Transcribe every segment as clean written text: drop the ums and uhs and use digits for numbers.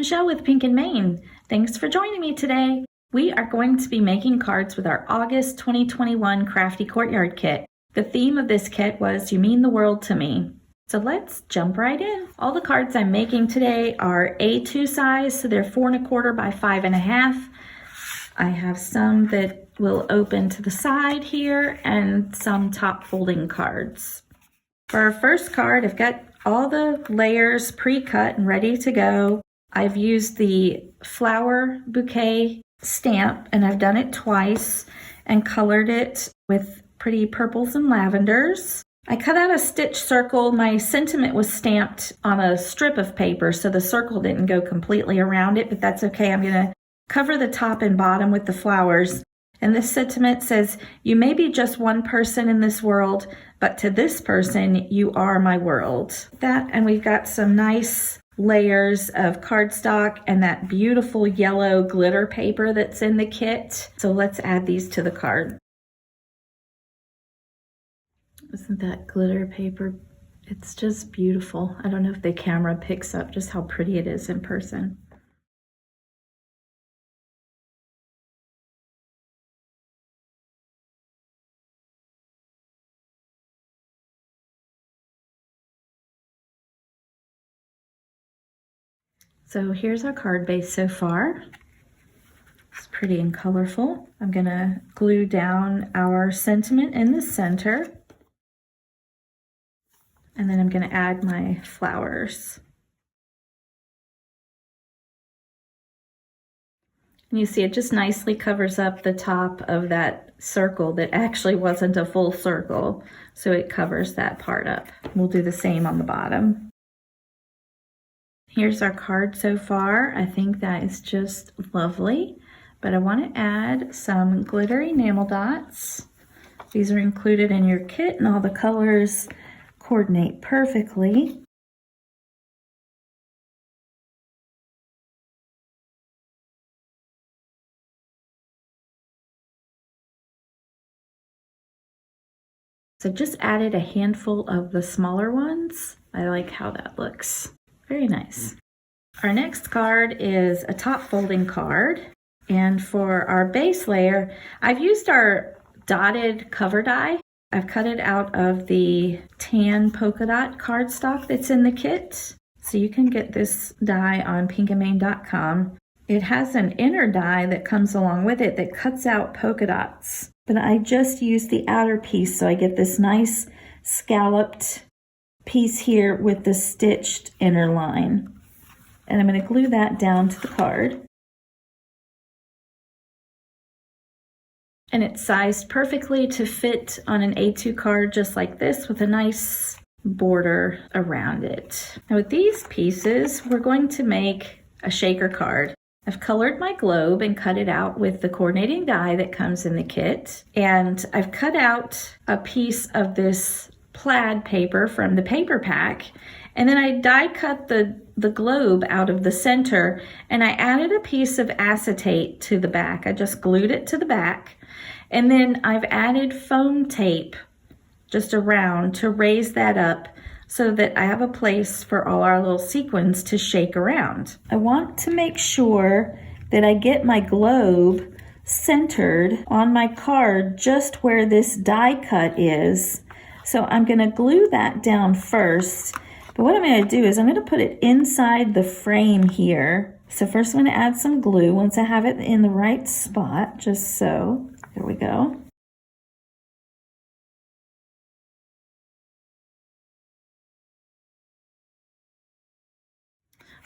Michelle with Pink and Maine. Thanks for joining me today. We are going to be making cards with our August 2021 Crafty Courtyard Kit. The theme of this kit was You Mean the World to Me. So let's jump right in. All the cards I'm making today are A2 size, so they're 4 1/4 by 5 1/2. I have some that will open to the side here and some top folding cards. For our first card, I've got all the layers pre-cut and ready to go. I've used the flower bouquet stamp and I've done it twice and colored it with pretty purples and lavenders. I cut out a stitch circle. My sentiment was stamped on a strip of paper, so the circle didn't go completely around it, but that's okay. I'm gonna cover the top and bottom with the flowers. And this sentiment says, you may be just one person in this world, but to this person, you are my world. That, and we've got some nice layers of cardstock and that beautiful yellow glitter paper that's in the kit. So let's add these to the card. Isn't that glitter paper? It's just beautiful. I don't know if the camera picks up just how pretty it is in person. So here's our card base so far. It's pretty and colorful. I'm gonna glue down our sentiment in the center. And then I'm gonna add my flowers. And you see it just nicely covers up the top of that circle that actually wasn't a full circle. So it covers that part up. We'll do the same on the bottom. Here's our card so far. I think that is just lovely, but I want to add some glittery enamel dots. These are included in your kit and all the colors coordinate perfectly. So just added a handful of the smaller ones. I like how that looks. Very nice. Our next card is a top folding card. And for our base layer, I've used our dotted cover die. I've cut it out of the tan polka dot cardstock that's in the kit. So you can get this die on pinkandmaine.com. It has an inner die that comes along with it that cuts out polka dots. But I just used the outer piece, so I get this nice scalloped piece here with the stitched inner line. And I'm going to glue that down to the card. And it's sized perfectly to fit on an A2 card just like this with a nice border around it. Now with these pieces, we're going to make a shaker card. I've colored my globe and cut it out with the coordinating die that comes in the kit. And I've cut out a piece of this plaid paper from the paper pack, and then I die cut the globe out of the center, and I added a piece of acetate to the back. I just glued it to the back, and then I've added foam tape just around to raise that up so that I have a place for all our little sequins to shake around. I want to make sure that I get my globe centered on my card just where this die cut is. So I'm going to glue that down first, but what I'm going to do is I'm going to put it inside the frame here. So first I'm going to add some glue once I have it in the right spot, just so. There we go.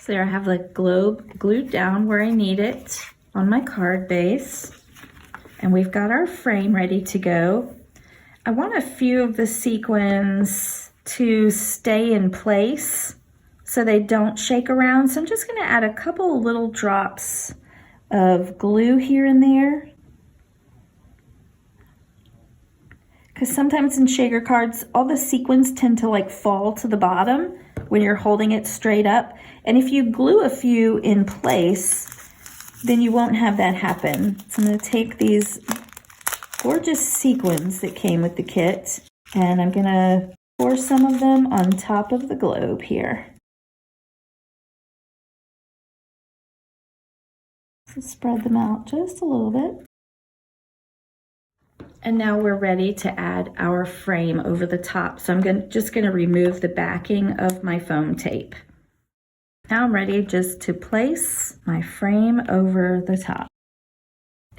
So there I have the globe glued down where I need it on my card base. And we've got our frame ready to go. I want a few of the sequins to stay in place so they don't shake around. So I'm just going to add a couple of little drops of glue here and there. Because sometimes in shaker cards, all the sequins tend to like fall to the bottom when you're holding it straight up. And if you glue a few in place, then you won't have that happen. So I'm going to take these gorgeous sequins that came with the kit, and I'm gonna pour some of them on top of the globe here. So spread them out just a little bit. And now we're ready to add our frame over the top. So I'm just going to remove the backing of my foam tape. Now I'm ready just to place my frame over the top.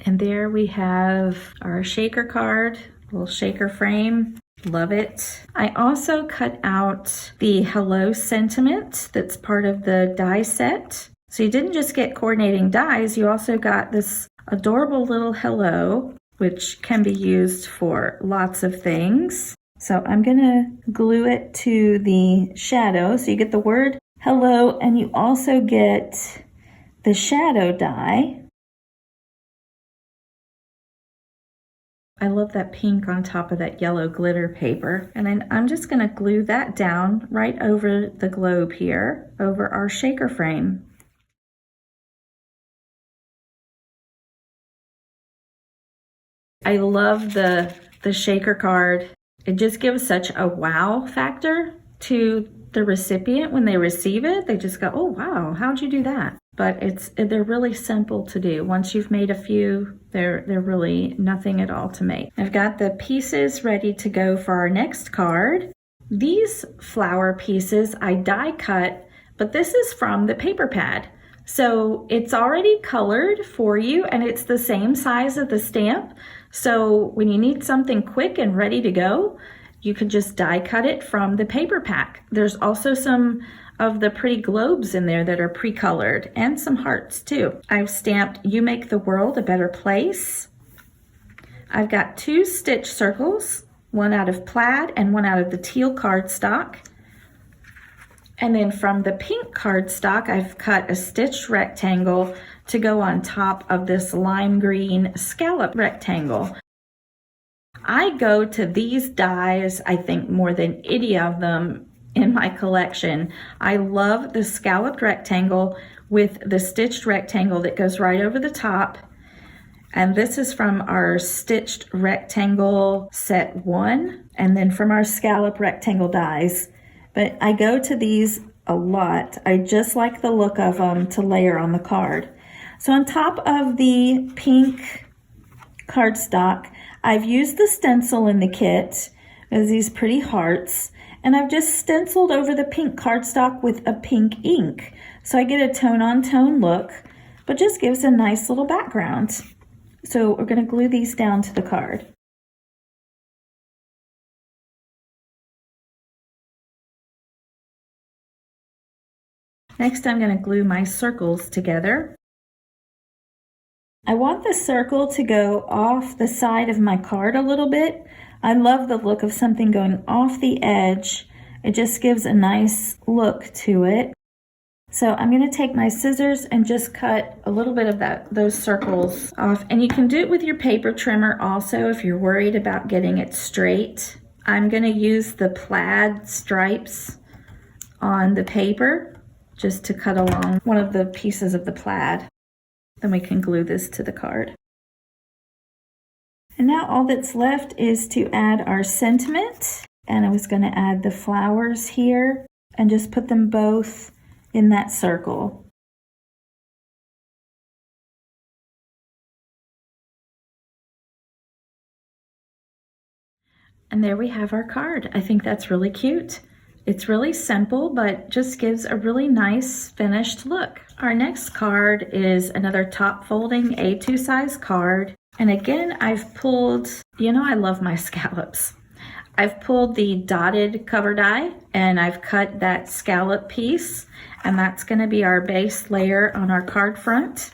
And there we have our shaker card, little shaker frame. Love it. I also cut out the hello sentiment that's part of the die set. So you didn't just get coordinating dies, you also got this adorable little hello, which can be used for lots of things. So I'm gonna glue it to the shadow. So you get the word hello and you also get the shadow die. I love that pink on top of that yellow glitter paper. And then I'm just gonna glue that down right over the globe here, over our shaker frame. I love the shaker card. It just gives such a wow factor to the recipient when they receive it. They just go, oh wow, how'd you do that? But they're really simple to do. Once you've made a few, they're really nothing at all to make. I've got the pieces ready to go for our next card. These flower pieces I die cut, but this is from the paper pad. So it's already colored for you and it's the same size of the stamp. So when you need something quick and ready to go, you can just die cut it from the paper pack. There's also some of the pretty globes in there that are pre-colored and some hearts too. I've stamped "You Make the World a Better Place." I've got 2 stitch circles, one out of plaid and one out of the teal cardstock. And then from the pink cardstock, I've cut a stitched rectangle to go on top of this lime green scallop rectangle. I go to these dies, I think, more than any of them in my collection. I love the scalloped rectangle with the stitched rectangle that goes right over the top. And this is from our stitched rectangle set 1, and then from our scallop rectangle dies. But I go to these a lot. I just like the look of them to layer on the card. So on top of the pink cardstock, I've used the stencil in the kit as these pretty hearts, and I've just stenciled over the pink cardstock with a pink ink. So I get a tone-on-tone look, but just gives a nice little background. So we're going to glue these down to the card. Next, I'm going to glue my circles together. I want the circle to go off the side of my card a little bit. I love the look of something going off the edge. It just gives a nice look to it. So I'm going to take my scissors and just cut a little bit of those circles off. And you can do it with your paper trimmer also if you're worried about getting it straight. I'm going to use the plaid stripes on the paper just to cut along one of the pieces of the plaid. Then we can glue this to the card. And now all that's left is to add our sentiment. And I was going to add the flowers here and just put them both in that circle. And there we have our card. I think that's really cute. It's really simple, but just gives a really nice finished look. Our next card is another top folding A2 size card. And again, I've pulled, I love my scallops. I've pulled the dotted cover die and I've cut that scallop piece, and that's going to be our base layer on our card front.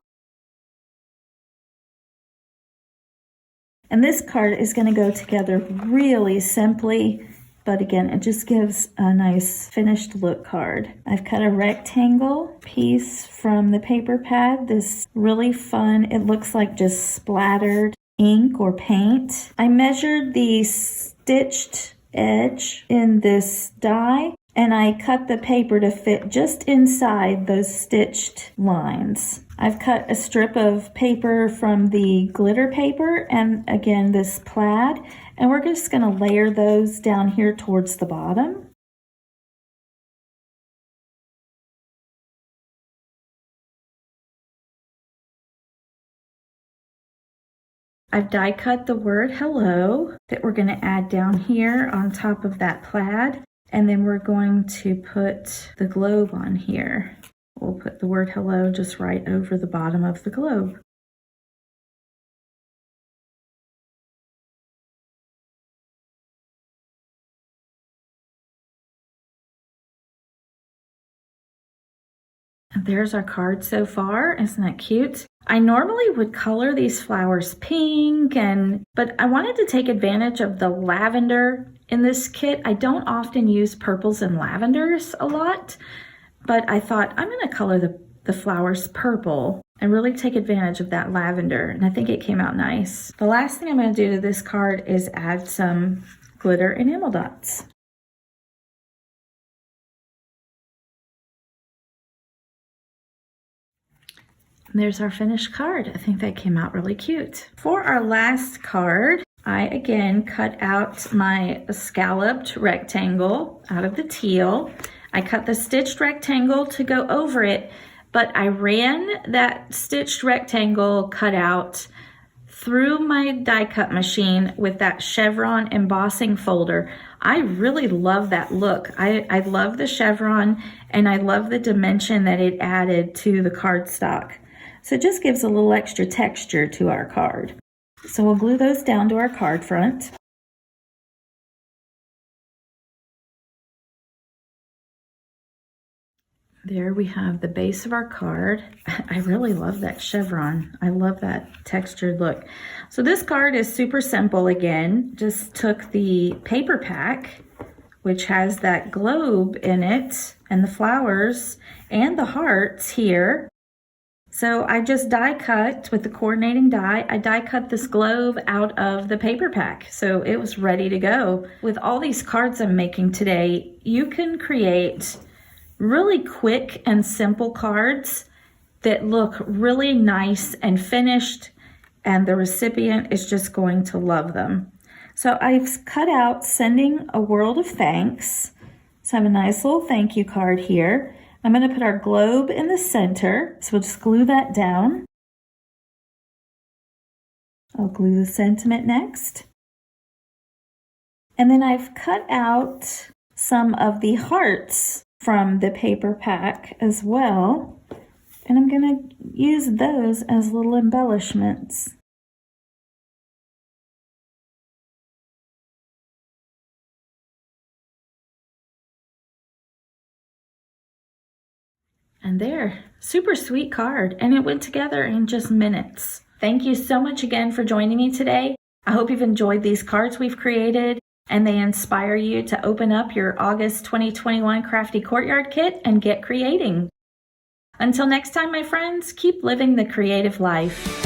And this card is going to go together really simply, but again, it just gives a nice finished look card. I've cut a rectangle piece from the paper pad, this really fun, it looks like just splattered ink or paint. I measured the stitched edge in this die, and I cut the paper to fit just inside those stitched lines. I've cut a strip of paper from the glitter paper and again this plaid, and we're just going to layer those down here towards the bottom. I've die cut the word hello that we're going to add down here on top of that plaid. And then we're going to put the globe on here. We'll put the word hello just right over the bottom of the globe. And there's our card so far. Isn't that cute? I normally would color these flowers pink, but I wanted to take advantage of the lavender in this kit. I don't often use purples and lavenders a lot, but I thought I'm going to color the flowers purple and really take advantage of that lavender, and I think it came out nice. The last thing I'm going to do to this card is add some glitter enamel dots. And there's our finished card. I think that came out really cute. For our last card, I again cut out my scalloped rectangle out of the teal. I cut the stitched rectangle to go over it, but I ran that stitched rectangle cut out through my die cut machine with that chevron embossing folder. I really love that look. I love the chevron, and I love the dimension that it added to the cardstock. So it just gives a little extra texture to our card. So we'll glue those down to our card front. There we have the base of our card. I really love that chevron. I love that textured look. So this card is super simple again. Just took the paper pack, which has that globe in it and the flowers and the hearts here. So I just die cut with the coordinating die. I die cut this globe out of the paper pack, so it was ready to go. With all these cards I'm making today, you can create really quick and simple cards that look really nice and finished, and the recipient is just going to love them. So I've cut out Sending a World of Thanks. So I have a nice little thank you card here. I'm going to put our globe in the center, so we'll just glue that down. I'll glue the sentiment next. And then I've cut out some of the hearts from the paper pack as well, and I'm going to use those as little embellishments. And there, super sweet card, and it went together in just minutes. Thank you so much again for joining me today. I hope you've enjoyed these cards we've created, and they inspire you to open up your August 2021 Crafty Courtyard Kit and get creating. Until next time, my friends, keep living the creative life.